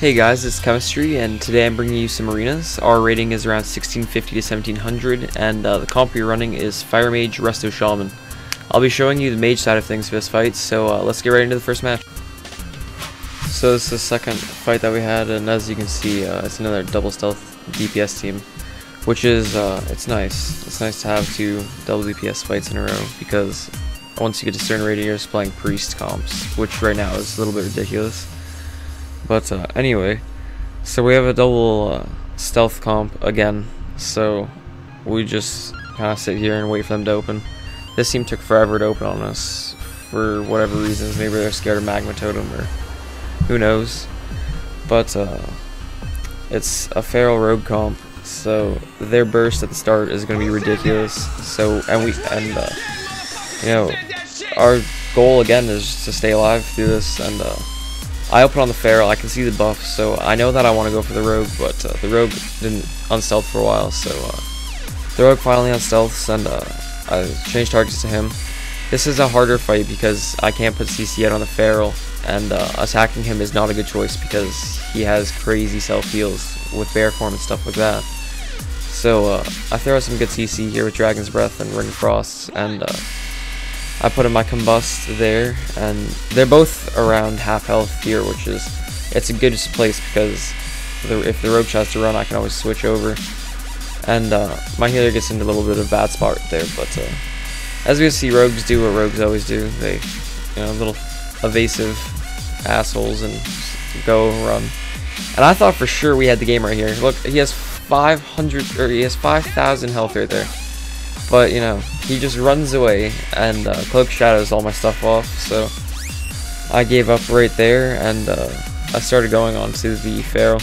Hey guys, it's Chemistry, and today I'm bringing you some arenas. Our rating is around 1650 to 1700, and the comp we're running is Fire Mage, Rsham. I'll be showing you the mage side of things for this fight, so let's get right into the first match. So this is the second fight that we had, and as you can see, it's another double stealth DPS team, which is, it's nice. It's nice to have two double DPS fights in a row, because once you get to certain rating, you're just playing priest comps, which right now is a little bit ridiculous. But anyway, so we have a double stealth comp again, so we just kind of sit here and wait for them to open. This team took forever to open on us for whatever reasons. Maybe they're scared of Magma Totem or who knows. But it's a feral rogue comp, so their burst at the start is going to be ridiculous. So you know, our goal again is to stay alive through this, and I open on the feral. I can see the buff, so I know that I want to go for the rogue, but the rogue didn't unstealth for a while, so the rogue finally unstealths, and I changed targets to him. This is a harder fight because I can't put CC out on the feral, and attacking him is not a good choice because he has crazy self heals with bear form and stuff like that. So I throw out some good CC here with Dragon's Breath and Ring Frost, and I put in my Combust there, and they're both around half health here, which is, it's a good place because if the rogue tries to run, I can always switch over. And my healer gets into a little bit of a bad spot there, but as we see, rogues do what rogues always do. They, little evasive assholes and go run. And I thought for sure we had the game right here. Look, he has 5,000 health right there. But, he just runs away, and Cloak shadows all my stuff off, so I gave up right there, and I started going on to the feral.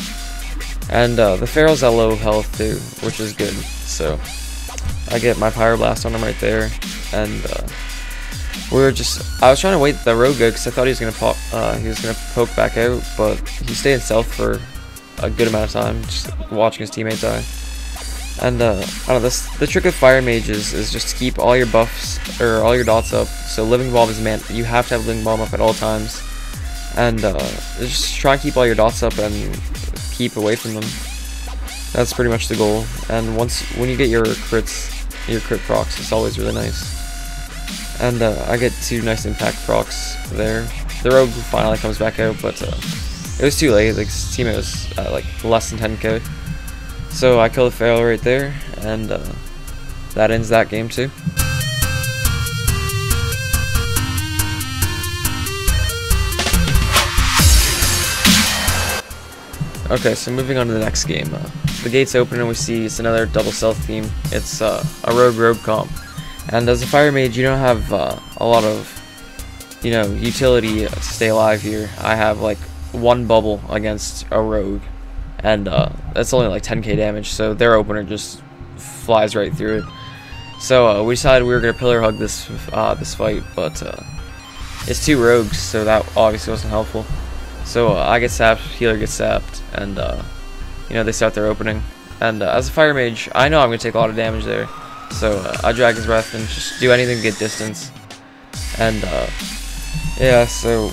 And the feral's at low health too, which is good, so I get my Pyroblast on him right there, and I was trying to wait the rogue because I thought he was going to poke back out, but he stayed in stealth for a good amount of time, just watching his teammate die. And I don't know, the trick with Fire Mages is just to keep all your buffs, or all your dots up. So Living Bomb is you have to have Living Bomb up at all times. And just try and keep all your dots up and keep away from them. That's pretty much the goal. And when you get your crit procs, it's always really nice. And I get two nice impact procs there. The rogue finally comes back out, but it was too late. Like, his teammate was at like less than 10k. So I kill the feral right there, and that ends that game too. Okay, so moving on to the next game. The gates open and we see it's another double stealth team. It's a rogue comp. And as a fire mage, you don't have a lot of, utility to stay alive here. I have like one bubble against a rogue, and that's only like 10k damage, so their opener just flies right through it. So we decided we were going to pillar hug this fight, but it's two rogues, so that obviously wasn't helpful. So I get sapped, healer gets sapped, and they start their opening. And as a fire mage, I know I'm going to take a lot of damage there, so I Dragon's Breath and just do anything to get distance. And yeah, so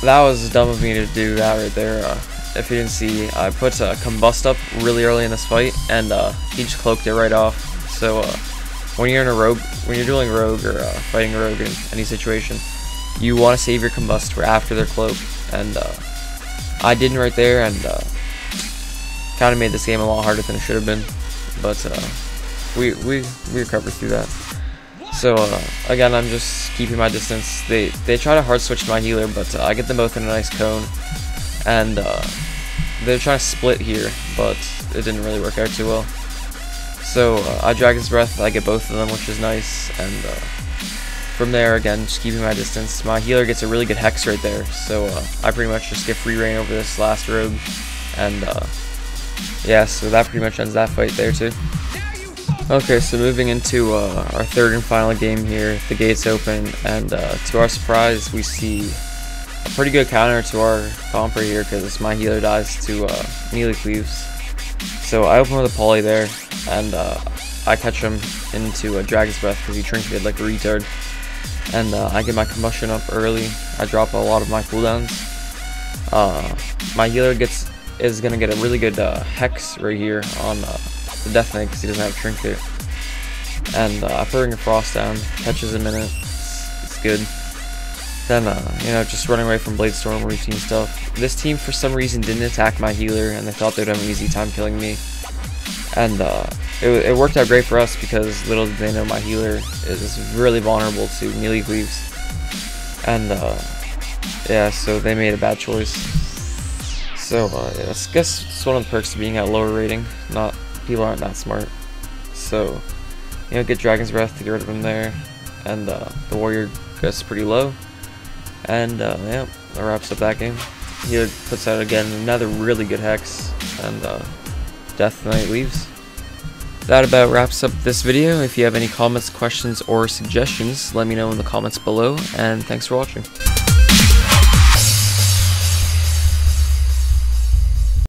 that was dumb of me to do that right there. If you didn't see, I put a Combust up really early in this fight, and he just cloaked it right off. So when you're dueling rogue or fighting a rogue in any situation, you want to save your Combust for after their cloak, and I didn't right there, and kind of made this game a lot harder than it should have been. But we recovered through that. So again, I'm just keeping my distance. They try to hard switch to my healer, but I get them both in a nice cone. And they're trying to split here, but it didn't really work out too well. So I Dragon's Breath, I get both of them, which is nice. And from there, again, just keeping my distance. My healer gets a really good Hex right there, so I pretty much just get free reign over this last rogue. And yeah, so that pretty much ends that fight there too. Okay, so moving into our third and final game here, the gates open, and to our surprise, we see a pretty good counter to our comp right here because my healer dies to melee cleaves. So I open with a poly there, and I catch him into a Dragon's Breath because he trinketed like a retard. And I get my combustion up early. I drop a lot of my cooldowns. My healer gets is gonna get a really good hex right here on the Death Knight because he doesn't have Trinket. And after Ring of Frost down, catches him in it. It's good. Then, you know, just running away from Blade Storm routine stuff. This team, for some reason, didn't attack my healer, and they thought they'd have an easy time killing me. And it worked out great for us because little did they know my healer is really vulnerable to melee cleaves. And yeah, so they made a bad choice. So yeah, I guess it's one of the perks of being at lower rating. Not people aren't that smart. So you know, get Dragon's Breath to get rid of him there, and the warrior gets pretty low. And yeah, that wraps up that game. He puts out again another really good hex, and Death Knight leaves. That about wraps up this video. If you have any comments, questions, or suggestions, let me know in the comments below, and thanks for watching.